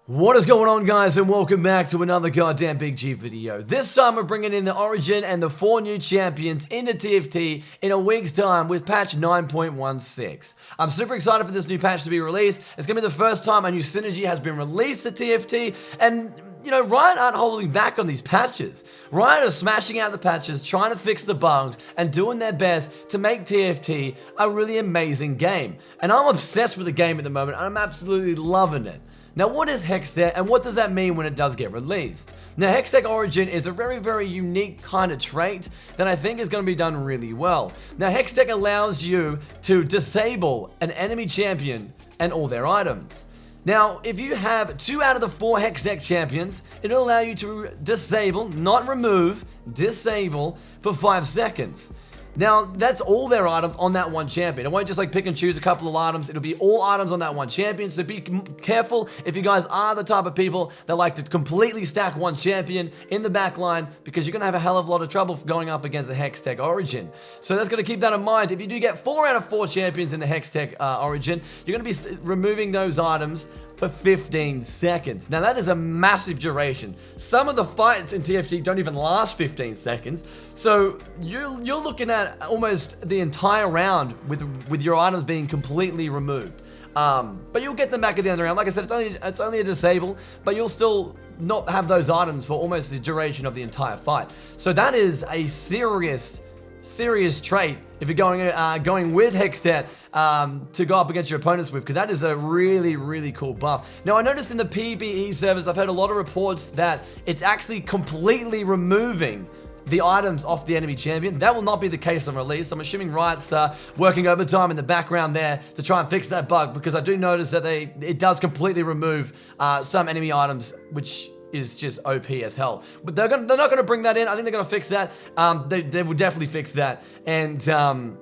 What is going on, guys, and welcome back to another goddamn Big G video. This time we're bringing in the Origin and the 4 new champions into TFT in a week's time with patch 9.16. I'm super excited for this new patch to be released. It's going to be the first time a new synergy has been released to TFT, and you know, Riot aren't holding back on these patches. Riot are smashing out the patches, trying to fix the bugs, and doing their best to make TFT a really amazing game. And I'm obsessed with the game at the moment, and I'm absolutely loving it. Now, what is Hextech, and what does that mean when it does get released? Now, Hextech Origin is a very, very unique kind of trait that I think is going to be done really well. Now, Hextech allows you to disable an enemy champion and all their items. Now, if you have 2 out of the 4 Hextech champions, it'll allow you to disable, not remove, disable for 5 seconds. Now, that's all their items on that one champion. It won't just like pick and choose a couple of items. It'll be all items on that one champion. So be careful if you guys are the type of people that like to completely stack one champion in the back line, because you're going to have a hell of a lot of trouble going up against the Hextech Origin. So that's going to keep that in mind. If you do get 4 out of 4 champions in the Hextech Origin, you're going to be removing those items for 15 seconds. Now, that is a massive duration. Some of the fights in TFT don't even last 15 seconds. So you're looking at almost the entire round with your items being completely removed. But you'll get them back at the end of the round. Like I said, it's only a disable, but you'll still not have those items for almost the duration of the entire fight. So that is a serious trait if you're going with Hextech to go up against your opponents with, because that is a really, really cool buff. Now, I noticed in the PvE servers, I've heard a lot of reports that it's actually completely removing the items off the enemy champion. That will not be the case on release. I'm assuming Riot's working overtime in the background there to try and fix that bug, because I do notice that it does completely remove some enemy items, which is just OP as hell. But they're not going to bring that in. I think they're going to fix that. They will definitely fix that. And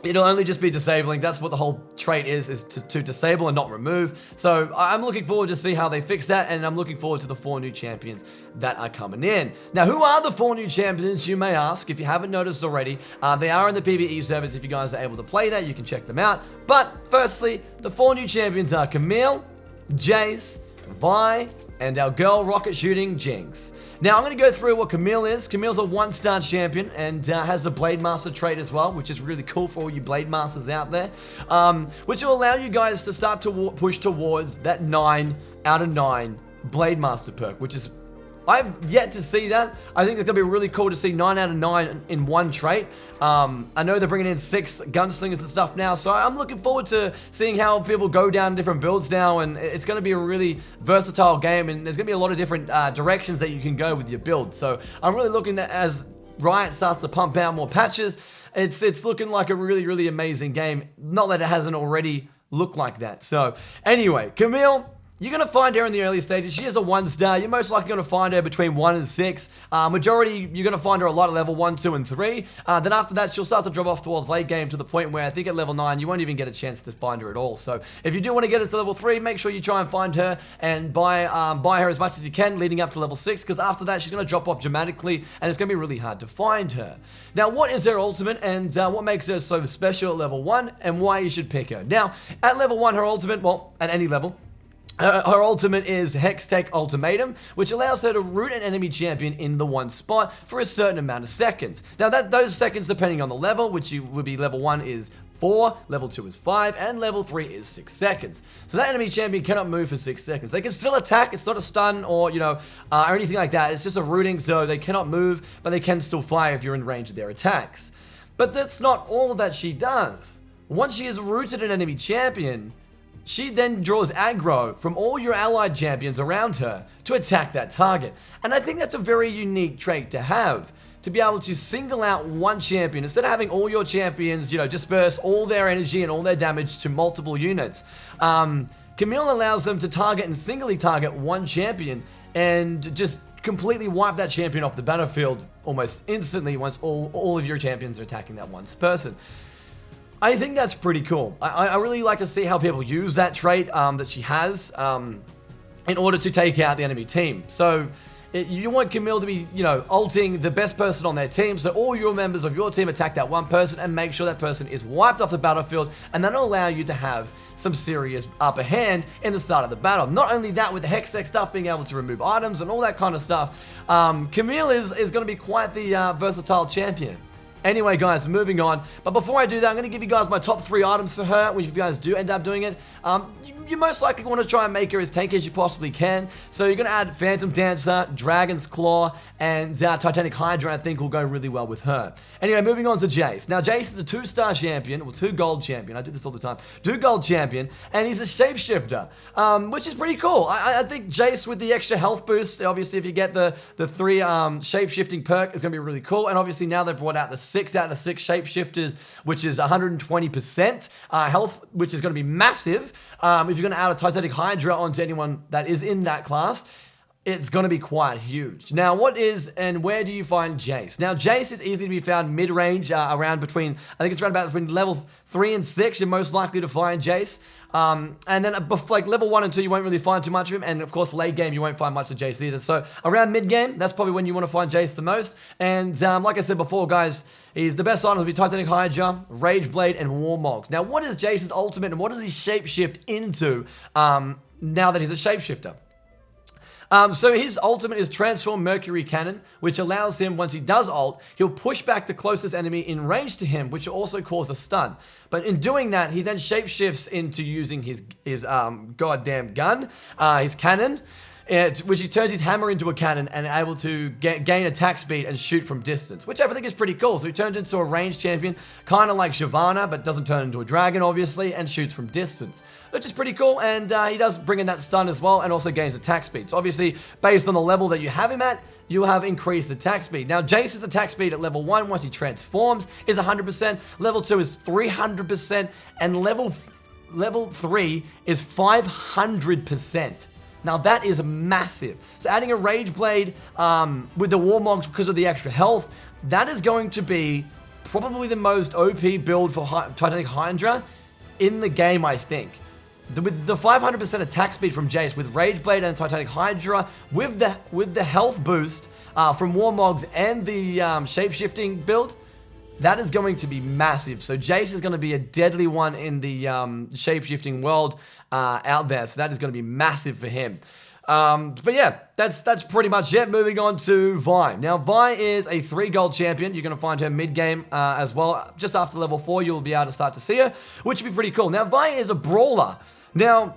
it'll only just be disabling. That's what the whole trait is to disable and not remove. So I'm looking forward to see how they fix that, and I'm looking forward to the 4 new champions that are coming in. Now, who are the 4 new champions, you may ask, if you haven't noticed already. They are in the PvE servers. If you guys are able to play that, you can check them out. But firstly, the 4 new champions are Camille, Jace, Vi, and our girl rocket shooting Jinx. Now, I'm going to go through what Camille is. Camille's a 1-star champion and has the Blade Master trait as well, which is really cool for all you Blade Masters out there, which will allow you guys to start to push towards that 9 out of 9 Blade Master perk, which is, I've yet to see that. I think it's going to be really cool to see 9 out of 9 in one trait. I know they're bringing in 6 gunslingers and stuff now, so I'm looking forward to seeing how people go down different builds now, and it's going to be a really versatile game, and there's going to be a lot of different directions that you can go with your build. So I'm really looking at, as Riot starts to pump out more patches, it's looking like a really, really amazing game. Not that it hasn't already looked like that. So anyway, Camille, you're going to find her in the early stages. She is a 1-star. You're most likely going to find her between 1 and 6. Majority, you're going to find her a lot at level 1, 2, and 3. Then after that, she'll start to drop off towards late game to the point where I think at level 9, you won't even get a chance to find her at all. So if you do want to get it to level 3, make sure you try and find her and buy her as much as you can leading up to level 6, because after that, she's going to drop off dramatically, and it's going to be really hard to find her. Now, what is her ultimate, and what makes her so special at level 1, and why you should pick her? Now, at level 1, her ultimate, well, at any level, her ultimate is Hextech Ultimatum, which allows her to root an enemy champion in the one spot for a certain amount of seconds. Now, those seconds, depending on the level, which would be level 1 is 4, level 2 is 5, and level 3 is 6 seconds. So that enemy champion cannot move for 6 seconds. They can still attack. It's not a stun or, or anything like that. It's just a rooting, so they cannot move, but they can still fire if you're in range of their attacks. But that's not all that she does. Once she has rooted an enemy champion, she then draws aggro from all your allied champions around her to attack that target. And I think that's a very unique trait to have, to be able to single out one champion instead of having all your champions, disperse all their energy and all their damage to multiple units. Camille allows them to target and singly target one champion and just completely wipe that champion off the battlefield almost instantly once all of your champions are attacking that one person. I think that's pretty cool. I really like to see how people use that trait that she has in order to take out the enemy team. So You want Camille to be, ulting the best person on their team, so all your members of your team attack that one person and make sure that person is wiped off the battlefield, and that'll allow you to have some serious upper hand in the start of the battle. Not only that, with the Hextech stuff, being able to remove items and all that kind of stuff, Camille is going to be quite the versatile champion. Anyway, guys, moving on. But before I do that, I'm going to give you guys my top 3 items for her, which if you guys do end up doing it, you most likely want to try and make her as tanky as you possibly can. So you're going to add Phantom Dancer, Dragon's Claw, and Titanic Hydra, I think will go really well with her. Anyway, moving on to Jace. Now, Jace is a 2-star champion, well, 2 gold champion. I do this all the time. 2 gold champion, and he's a shapeshifter, which is pretty cool. I think Jace with the extra health boost, obviously if you get the 3 shapeshifting perk, is going to be really cool. And obviously now they've brought out the 6 out of 6 shapeshifters, which is 120% health, which is going to be massive. If you're going to add a Titanic Hydra onto anyone that is in that class, it's going to be quite huge. Now, what is and where do you find Jace? Now, Jace is easily to be found mid-range, around between, I think it's around about between level 3 and 6, you're most likely to find Jace. And then like level 1 and 2, you won't really find too much of him. And of course, late game, you won't find much of Jace either. So around mid-game, that's probably when you want to find Jace the most. And like I said before, guys, he's the best items will be Titanic Hydra, Rage Blade, and Warmogs. Now, what is Jace's ultimate and what does he shapeshift into now that he's a shapeshifter? So his ultimate is Transform Mercury Cannon, which allows him, once he does ult, he'll push back the closest enemy in range to him, which will also cause a stun. But in doing that, he then shapeshifts into using his goddamn gun, his cannon, which he turns his hammer into a cannon and able to gain attack speed and shoot from distance, which I think is pretty cool. So he turns into a ranged champion, kind of like Shyvana, but doesn't turn into a dragon, obviously, and shoots from distance, which is pretty cool. And he does bring in that stun as well and also gains attack speed. So obviously, based on the level that you have him at, you have increased attack speed. Now, Jace's attack speed at level 1, once he transforms, is 100%. Level 2 is 300%. And level 3 is 500%. Now, that is massive. So adding a Rage Blade with the Warmogs because of the extra health, that is going to be probably the most OP build for Titanic Hydra in the game, I think. With the 500% attack speed from Jace, with Rage Blade and Titanic Hydra, with the health boost from Warmogs and the shapeshifting build, that is going to be massive. So Jace is going to be a deadly one in the shapeshifting world out there. So that is going to be massive for him. But yeah, that's pretty much it. Moving on to Vi. Now, Vi is a 3 gold champion. You're going to find her mid-game as well. Just after level 4, you'll be able to start to see her, which would be pretty cool. Now, Vi is a brawler. Now,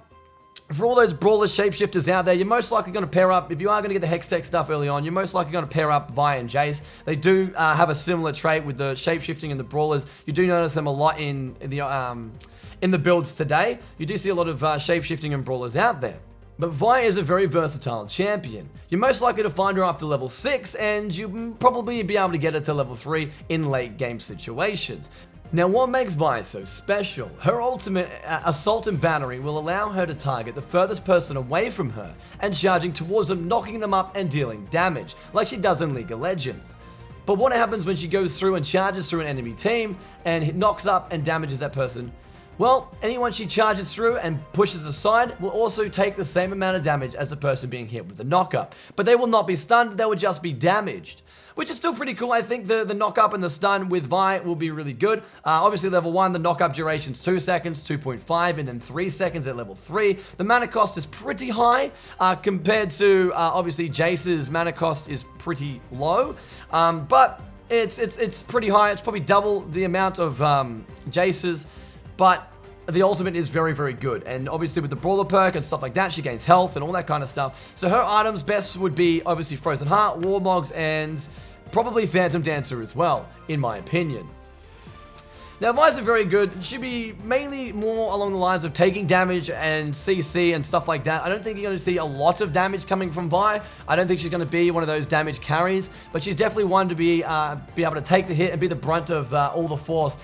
for all those brawler shapeshifters out there, you're most likely going to pair up, if you are going to get the Hextech stuff early on, you're most likely going to pair up Vi and Jace. They do have a similar trait with the shapeshifting and the brawlers. You do notice them a lot in the builds today. You do see a lot of shapeshifting and brawlers out there. But Vi is a very versatile champion. You're most likely to find her after level 6, and you'll probably be able to get her to level 3 in late game situations. Now, what makes Vi so special? Her ultimate, Assault and Battery, will allow her to target the furthest person away from her and charging towards them, knocking them up and dealing damage, like she does in League of Legends. But what happens when she goes through and charges through an enemy team and knocks up and damages that person? Well, anyone she charges through and pushes aside will also take the same amount of damage as the person being hit with the knock-up. But they will not be stunned, they will just be damaged, which is still pretty cool. I think the knock-up and the stun with Vi will be really good. Obviously, level 1, the knock-up duration's 2 seconds, 2.5, and then 3 seconds at level 3. The mana cost is pretty high compared to, obviously, Jace's mana cost is pretty low. But it's pretty high. It's probably double the amount of Jace's. But the ultimate is very, very good. And obviously with the Brawler perk and stuff like that, she gains health and all that kind of stuff. So her items best would be obviously Frozen Heart, Warmogs, and probably Phantom Dancer as well, in my opinion. Now, Vi's are very good. She'd be mainly more along the lines of taking damage and CC and stuff like that. I don't think you're going to see a lot of damage coming from Vi. I don't think she's going to be one of those damage carries, but she's definitely one to be able to take the hit and be the brunt of all the force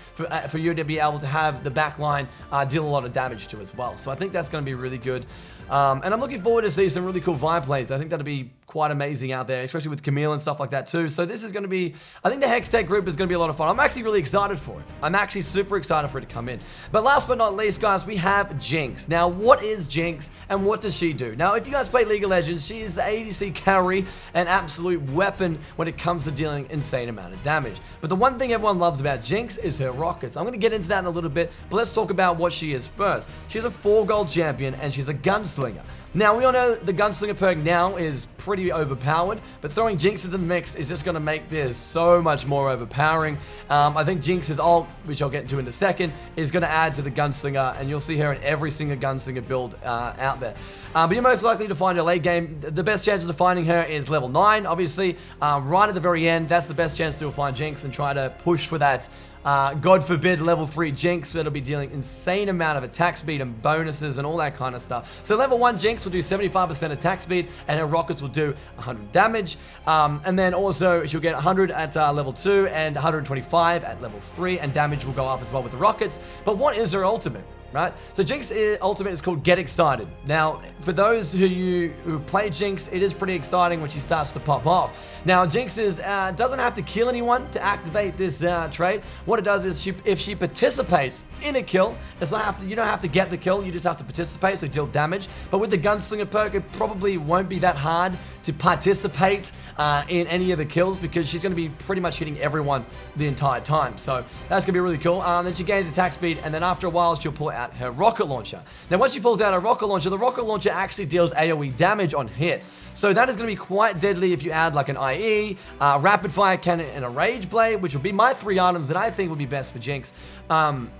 for you to be able to have the back line deal a lot of damage to as well. So I think that's going to be really good. And I'm looking forward to see some really cool Vi plays. I think that'll be quite amazing out there, especially with Camille and stuff like that too. So this is going to be, I think the Hextech group is going to be a lot of fun. I'm actually really excited for it. I'm actually super excited for it to come in. But last but not least, guys, we have Jinx. Now, what is Jinx and what does she do? Now, if you guys play League of Legends, she is the ADC carry, an absolute weapon when it comes to dealing insane amount of damage. But the one thing everyone loves about Jinx is her rockets. I'm going to get into that in a little bit, but let's talk about what she is first. She's a 4 gold champion and she's a gunslinger. Now, we all know the Gunslinger perk now is pretty overpowered, but throwing Jinx into the mix is just going to make this so much more overpowering. I think Jinx's ult, which I'll get into in a second, is going to add to the Gunslinger, and you'll see her in every single Gunslinger build out there. But you're most likely to find her late game. The best chances of finding her is level 9, obviously. Right at the very end, that's the best chance to find Jinx and try to push for that God forbid, level 3 Jinx that'll be dealing insane amount of attack speed and bonuses and all that kind of stuff. So level 1 Jinx will do 75% attack speed and her rockets will do 100 damage. And then also she'll get 100 at level 2 and 125 at level 3, and damage will go up as well with the rockets. But what is her ultimate? Right? So Jinx ultimate is called Get Excited. Now, for those who've played Jinx, it is pretty exciting when she starts to pop off. Now, Jinx doesn't have to kill anyone to activate this trait. What it does is if she participates in a kill, you don't have to get the kill, you just have to participate, so deal damage. But with the Gunslinger perk, it probably won't be that hard to participate in any of the kills, because she's going to be pretty much hitting everyone the entire time. So that's going to be really cool. Then she gains attack speed, and then after a while, she'll pull out her rocket launcher. Now, once she pulls out her rocket launcher, the rocket launcher actually deals AoE damage on hit. So that is going to be quite deadly if you add like an IE, rapid fire cannon, and a rage blade, which would be my 3 items that I think would be best for Jinx.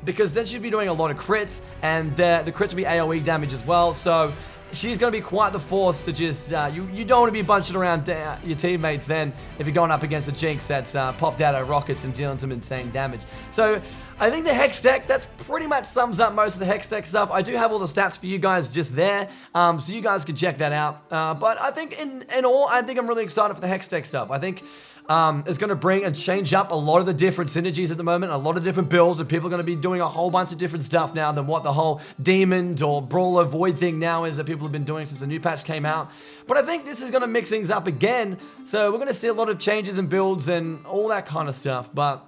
Because then she'd be doing a lot of crits, and the crits will be AoE damage as well. So she's going to be quite the force to just, you don't want to be bunching around your teammates then if you're going up against a Jinx that's popped out her rockets and dealing some insane damage. So I think the Hextech, that's pretty much sums up most of the Hextech stuff. I do have all the stats for you guys just there, so you guys can check that out. But I think in all, I think I'm really excited for the Hextech stuff. I think it's going to bring and change up a lot of the different synergies at the moment, a lot of different builds, and people are going to be doing a whole bunch of different stuff now than what the whole Demons or Brawler Void thing now is that people have been doing since the new patch came out. But I think this is going to mix things up again, so we're going to see a lot of changes and builds and all that kind of stuff, but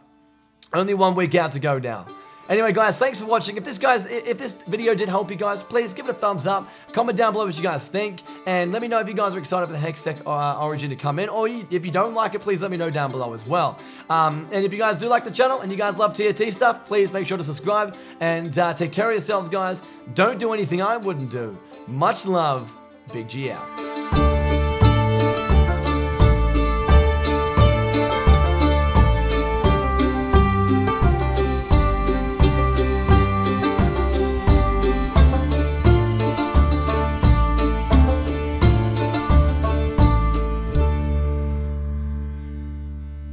only 1 week out to go now. Anyway, guys, thanks for watching. If this video did help you guys, please give it a thumbs up. Comment down below what you guys think, and let me know if you guys are excited for the Hextech Origin to come in, or if you don't like it, please let me know down below as well. And if you guys do like the channel and you guys love TNT stuff, please make sure to subscribe and take care of yourselves, guys. Don't do anything I wouldn't do. Much love. Big G out.